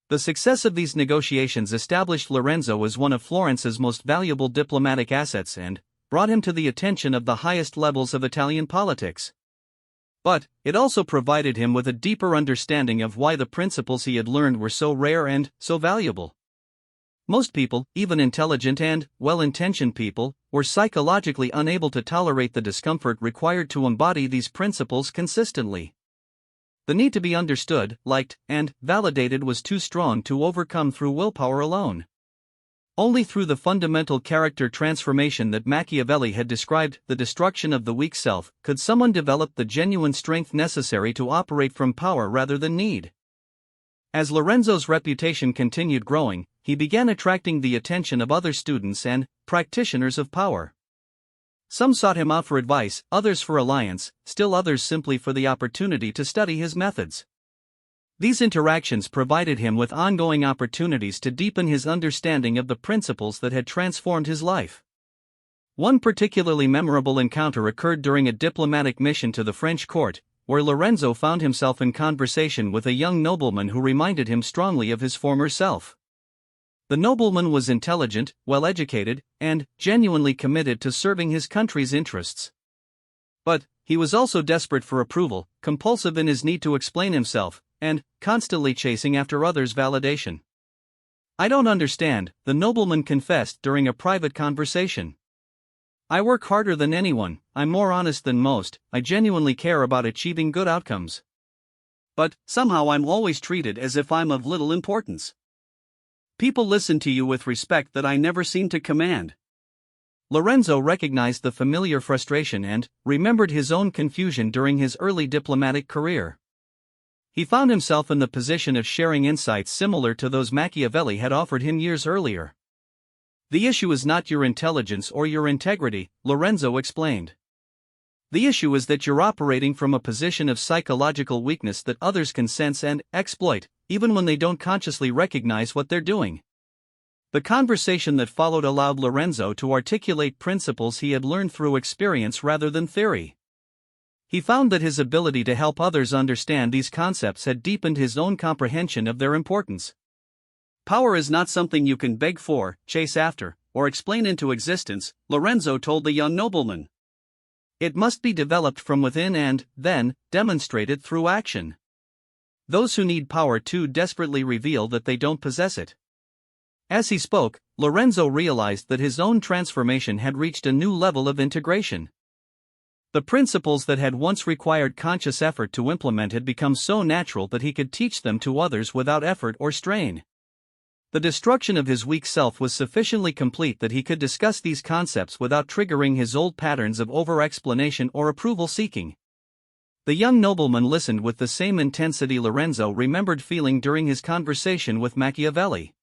Speaker 1: The success of these negotiations established Lorenzo as one of Florence's most valuable diplomatic assets and brought him to the attention of the highest levels of Italian politics. But it also provided him with a deeper understanding of why the principles he had learned were so rare and so valuable. Most people, even intelligent and well-intentioned people, were psychologically unable to tolerate the discomfort required to embody these principles consistently. The need to be understood, liked, and validated was too strong to overcome through willpower alone. Only through the fundamental character transformation that Machiavelli had described, the destruction of the weak self, could someone develop the genuine strength necessary to operate from power rather than need. As Lorenzo's reputation continued growing, he began attracting the attention of other students and practitioners of power. Some sought him out for advice, others for alliance, still others simply for the opportunity to study his methods. These interactions provided him with ongoing opportunities to deepen his understanding of the principles that had transformed his life. One particularly memorable encounter occurred during a diplomatic mission to the French court, where Lorenzo found himself in conversation with a young nobleman who reminded him strongly of his former self. The nobleman was intelligent, well-educated, and genuinely committed to serving his country's interests. But he was also desperate for approval, compulsive in his need to explain himself, and constantly chasing after others' validation. "I don't understand," the nobleman confessed during a private conversation. "I work harder than anyone, I'm more honest than most, I genuinely care about achieving good outcomes. But somehow I'm always treated as if I'm of little importance. People listen to you with respect that I never seem to command." Lorenzo recognized the familiar frustration and remembered his own confusion during his early diplomatic career. He found himself in the position of sharing insights similar to those Machiavelli had offered him years earlier. "The issue is not your intelligence or your integrity," Lorenzo explained. "The issue is that you're operating from a position of psychological weakness that others can sense and exploit, even when they don't consciously recognize what they're doing." The conversation that followed allowed Lorenzo to articulate principles he had learned through experience rather than theory. He found that his ability to help others understand these concepts had deepened his own comprehension of their importance. "Power is not something you can beg for, chase after, or explain into existence," Lorenzo told the young nobleman. "It must be developed from within and, then, demonstrated through action. Those who need power too desperately reveal that they don't possess it." As he spoke, Lorenzo realized that his own transformation had reached a new level of integration. The principles that had once required conscious effort to implement had become so natural that he could teach them to others without effort or strain. The destruction of his weak self was sufficiently complete that he could discuss these concepts without triggering his old patterns of over-explanation or approval-seeking. The young nobleman listened with the same intensity Lorenzo remembered feeling during his conversation with Machiavelli.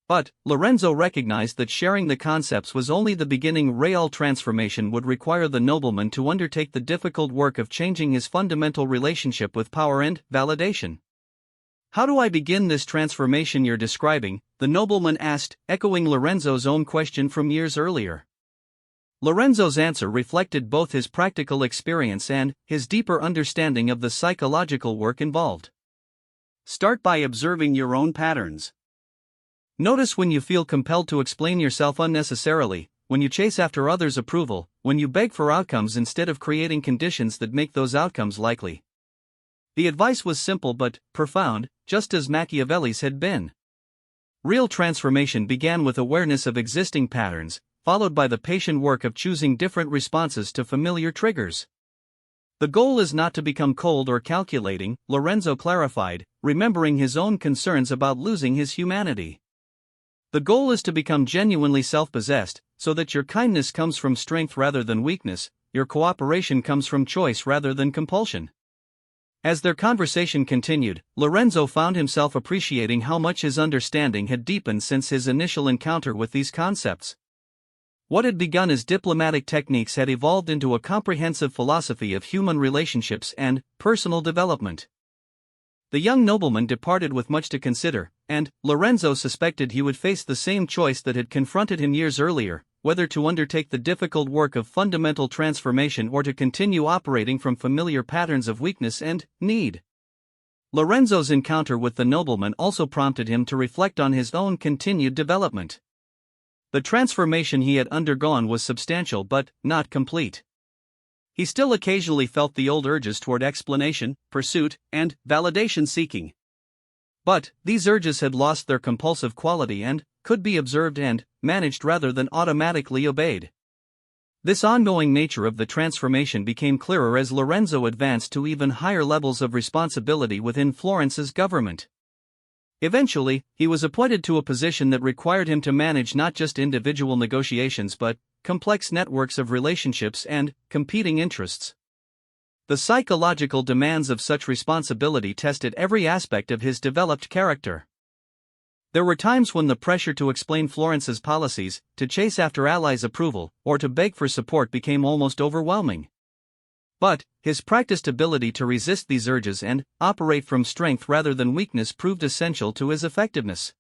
Speaker 1: But Lorenzo recognized that sharing the concepts was only the beginning. Real transformation would require the nobleman to undertake the difficult work of changing his fundamental relationship with power and validation. "How do I begin this transformation you're describing?" the nobleman asked, echoing Lorenzo's own question from years earlier. Lorenzo's answer reflected both his practical experience and his deeper understanding of the psychological work involved.
Speaker 2: Start by observing your own patterns.
Speaker 1: Notice when you feel compelled to explain yourself unnecessarily, when you chase after others' approval, when you beg for outcomes instead of creating conditions that make those outcomes likely. The advice was simple but profound, just as Machiavelli's had been. Real transformation began with awareness of existing patterns, followed by the patient work of choosing different responses to familiar triggers. The goal is not to become cold or calculating, Lorenzo clarified, remembering his own concerns about losing his humanity. The goal is to become genuinely self-possessed, so that your kindness comes from strength rather than weakness, your cooperation comes from choice rather than compulsion. As their conversation continued, Lorenzo found himself appreciating how much his understanding had deepened since his initial encounter with these concepts. What had begun as diplomatic techniques had evolved into a comprehensive philosophy of human relationships and personal development. The young nobleman departed with much to consider, and Lorenzo suspected he would face the same choice that had confronted him years earlier, whether to undertake the difficult work of fundamental transformation or to continue operating from familiar patterns of weakness and need. Lorenzo's encounter with the nobleman also prompted him to reflect on his own continued development. The transformation he had undergone was substantial but not complete. He still occasionally felt the old urges toward explanation, pursuit, and validation seeking. But these urges had lost their compulsive quality and could be observed and managed rather than automatically obeyed. This ongoing nature of the transformation became clearer as Lorenzo advanced to even higher levels of responsibility within Florence's government. Eventually, he was appointed to a position that required him to manage not just individual negotiations but complex networks of relationships and competing interests. The psychological demands of such responsibility tested every aspect of his developed character. There were times when the pressure to explain Florence's policies, to chase after allies' approval, or to beg for support became almost overwhelming. But his practiced ability to resist these urges and operate from strength rather than weakness proved essential to his effectiveness.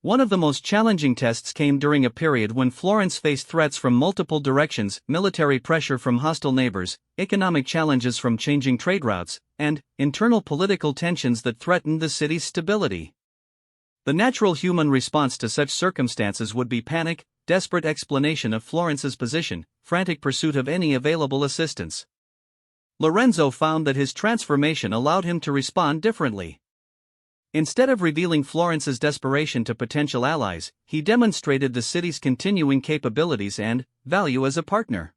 Speaker 1: One of the most challenging tests came during a period when Florence faced threats from multiple directions: military pressure from hostile neighbors, economic challenges from changing trade routes, and internal political tensions that threatened the city's stability. The natural human response to such circumstances would be panic, desperate explanation of Florence's position, frantic pursuit of any available assistance. Lorenzo found that his transformation allowed him to respond differently. Instead of revealing Florence's desperation to potential allies, he demonstrated the city's continuing capabilities and value as a partner.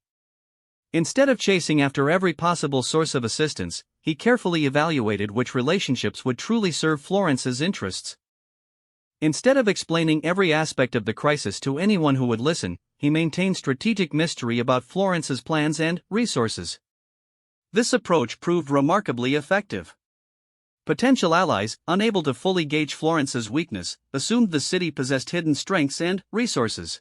Speaker 1: Instead of chasing after every possible source of assistance, he carefully evaluated which relationships would truly serve Florence's interests. Instead of explaining every aspect of the crisis to anyone who would listen, he maintained strategic mystery about Florence's plans and resources. This approach proved remarkably effective. Potential allies, unable to fully gauge Florence's weakness, assumed the city possessed hidden strengths and resources.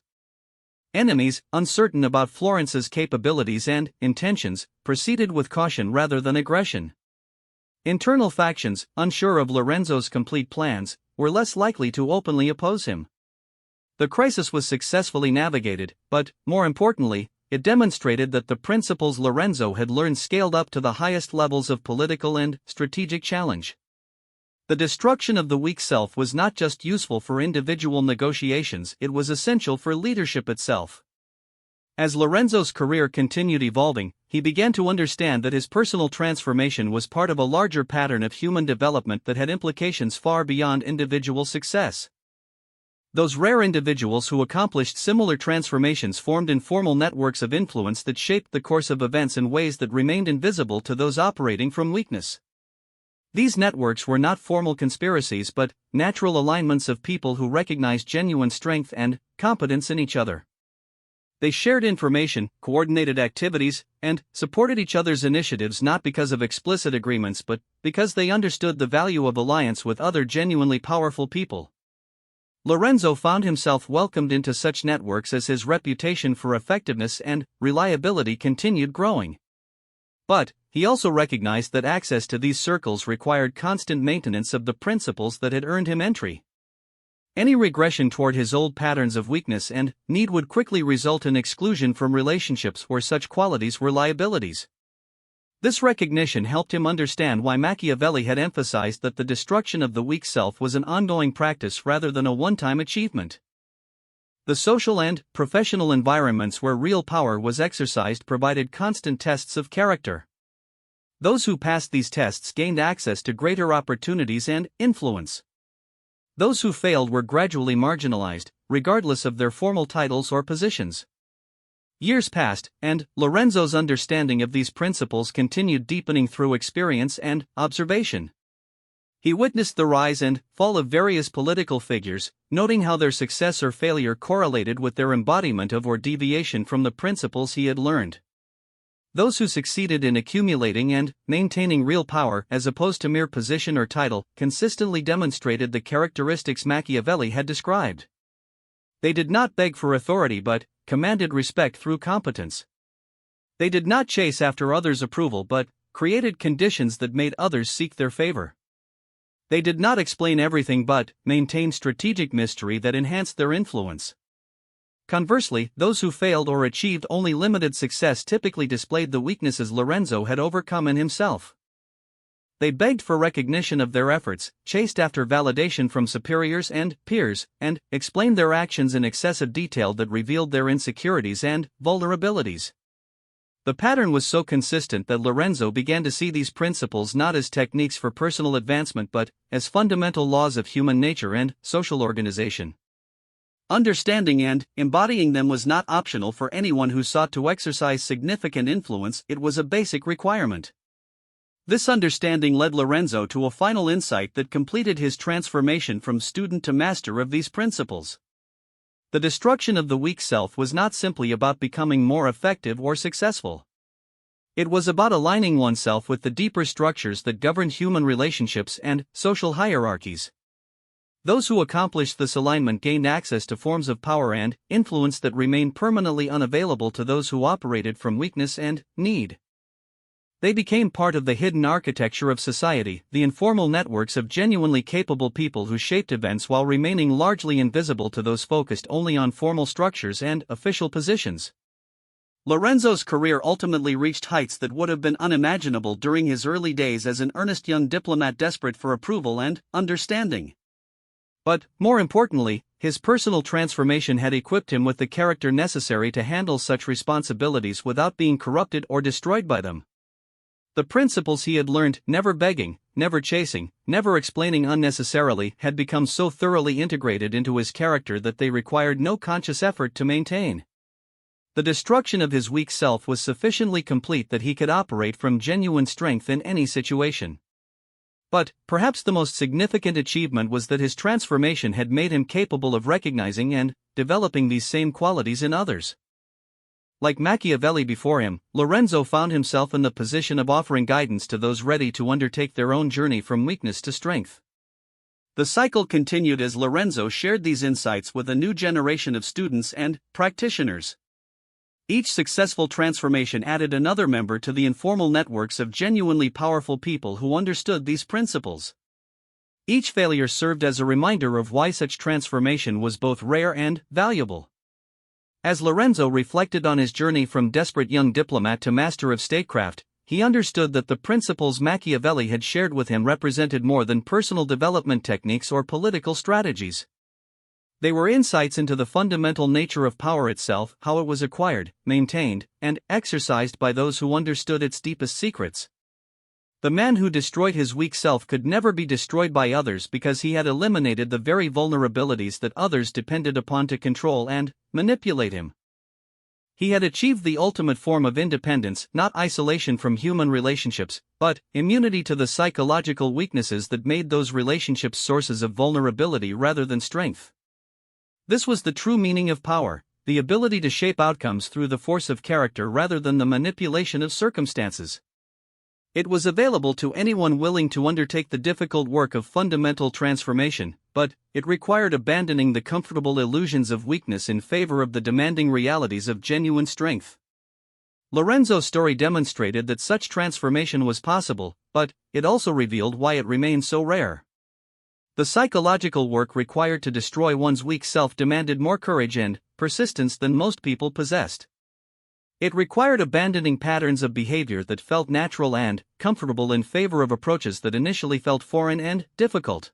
Speaker 1: Enemies, uncertain about Florence's capabilities and intentions, proceeded with caution rather than aggression. Internal factions, unsure of Lorenzo's complete plans, were less likely to openly oppose him. The crisis was successfully navigated, but, more importantly, it demonstrated that the principles Lorenzo had learned scaled up to the highest levels of political and strategic challenge. The destruction of the weak self was not just useful for individual negotiations, it was essential for leadership itself. As Lorenzo's career continued evolving, he began to understand that his personal transformation was part of a larger pattern of human development that had implications far beyond individual success. Those rare individuals who accomplished similar transformations formed informal networks of influence that shaped the course of events in ways that remained invisible to those operating from weakness. These networks were not formal conspiracies but natural alignments of people who recognized genuine strength and competence in each other. They shared information, coordinated activities, and supported each other's initiatives not because of explicit agreements but because they understood the value of alliance with other genuinely powerful people. Lorenzo found himself welcomed into such networks as his reputation for effectiveness and reliability continued growing. But he also recognized that access to these circles required constant maintenance of the principles that had earned him entry. Any regression toward his old patterns of weakness and need would quickly result in exclusion from relationships where such qualities were liabilities. This recognition helped him understand why Machiavelli had emphasized that the destruction of the weak self was an ongoing practice rather than a one-time achievement. The social and professional environments where real power was exercised provided constant tests of character. Those who passed these tests gained access to greater opportunities and influence. Those who failed were gradually marginalized, regardless of their formal titles or positions. Years passed, and Lorenzo's understanding of these principles continued deepening through experience and observation. He witnessed the rise and fall of various political figures, noting how their success or failure correlated with their embodiment of or deviation from the principles he had learned. Those who succeeded in accumulating and maintaining real power as opposed to mere position or title consistently demonstrated the characteristics Machiavelli had described. They did not beg for authority but commanded respect through competence. They did not chase after others' approval but created conditions that made others seek their favor. They did not explain everything but maintained strategic mystery that enhanced their influence. Conversely, those who failed or achieved only limited success typically displayed the weaknesses Lorenzo had overcome in himself. They begged for recognition of their efforts, chased after validation from superiors and peers, and explained their actions in excessive detail that revealed their insecurities and vulnerabilities. The pattern was so consistent that Lorenzo began to see these principles not as techniques for personal advancement but as fundamental laws of human nature and social organization. Understanding and embodying them was not optional for anyone who sought to exercise significant influence, it was a basic requirement. This understanding led Lorenzo to a final insight that completed his transformation from student to master of these principles. The destruction of the weak self was not simply about becoming more effective or successful. It was about aligning oneself with the deeper structures that govern human relationships and social hierarchies. Those who accomplished this alignment gained access to forms of power and influence that remained permanently unavailable to those who operated from weakness and need. They became part of the hidden architecture of society, the informal networks of genuinely capable people who shaped events while remaining largely invisible to those focused only on formal structures and official positions. Lorenzo's career ultimately reached heights that would have been unimaginable during his early days as an earnest young diplomat desperate for approval and understanding. But, more importantly, his personal transformation had equipped him with the character necessary to handle such responsibilities without being corrupted or destroyed by them. The principles he had learned, never begging, never chasing, never explaining unnecessarily, had become so thoroughly integrated into his character that they required no conscious effort to maintain. The destruction of his weak self was sufficiently complete that he could operate from genuine strength in any situation. But, perhaps the most significant achievement was that his transformation had made him capable of recognizing and developing these same qualities in others. Like Machiavelli before him, Lorenzo found himself in the position of offering guidance to those ready to undertake their own journey from weakness to strength. The cycle continued as Lorenzo shared these insights with a new generation of students and practitioners. Each successful transformation added another member to the informal networks of genuinely powerful people who understood these principles. Each failure served as a reminder of why such transformation was both rare and valuable. As Lorenzo reflected on his journey from desperate young diplomat to master of statecraft, he understood that the principles Machiavelli had shared with him represented more than personal development techniques or political strategies. They were insights into the fundamental nature of power itself, how it was acquired, maintained, and exercised by those who understood its deepest secrets. The man who destroyed his weak self could never be destroyed by others because he had eliminated the very vulnerabilities that others depended upon to control and manipulate him. He had achieved the ultimate form of independence, not isolation from human relationships, but immunity to the psychological weaknesses that made those relationships sources of vulnerability rather than strength. This was the true meaning of power, the ability to shape outcomes through the force of character rather than the manipulation of circumstances. It was available to anyone willing to undertake the difficult work of fundamental transformation, but it required abandoning the comfortable illusions of weakness in favor of the demanding realities of genuine strength. Lorenzo's story demonstrated that such transformation was possible, but it also revealed why it remained so rare. The psychological work required to destroy one's weak self demanded more courage and persistence than most people possessed. It required abandoning patterns of behavior that felt natural and comfortable in favor of approaches that initially felt foreign and difficult.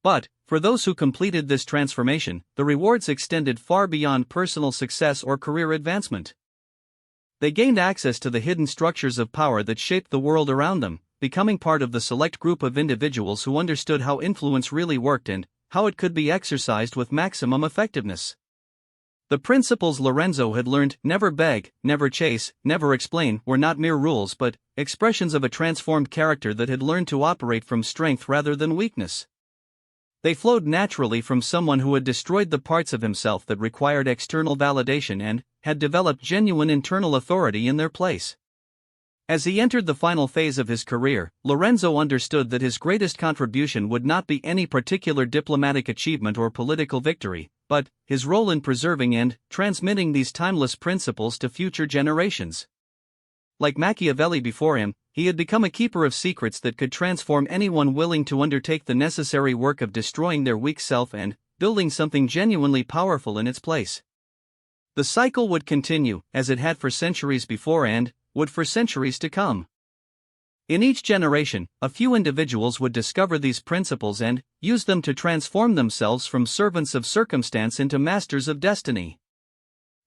Speaker 1: But, for those who completed this transformation, the rewards extended far beyond personal success or career advancement. They gained access to the hidden structures of power that shaped the world around them, becoming part of the select group of individuals who understood how influence really worked and how it could be exercised with maximum effectiveness. The principles Lorenzo had learned, never beg, never chase, never explain, were not mere rules but expressions of a transformed character that had learned to operate from strength rather than weakness. They flowed naturally from someone who had destroyed the parts of himself that required external validation and had developed genuine internal authority in their place. As he entered the final phase of his career, Lorenzo understood that his greatest contribution would not be any particular diplomatic achievement or political victory, but his role in preserving and transmitting these timeless principles to future generations. Like Machiavelli before him, he had become a keeper of secrets that could transform anyone willing to undertake the necessary work of destroying their weak self and building something genuinely powerful in its place. The cycle would continue, as it had for centuries before and would for centuries to come. In each generation, a few individuals would discover these principles and use them to transform themselves from servants of circumstance into masters of destiny.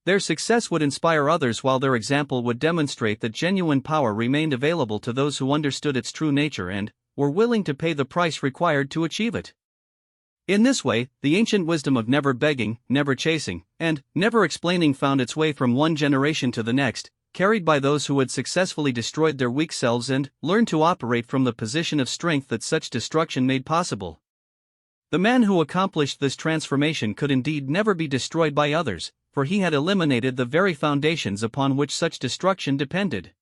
Speaker 1: Their success would inspire others while their example would demonstrate that genuine power remained available to those who understood its true nature and were willing to pay the price required to achieve it. In this way, the ancient wisdom of never begging, never chasing, and never explaining found its way from one generation to the next, carried by those who had successfully destroyed their weak selves and learned to operate from the position of strength that such destruction made possible. The man who accomplished this transformation could indeed never be destroyed by others, for he had eliminated the very foundations upon which such destruction depended.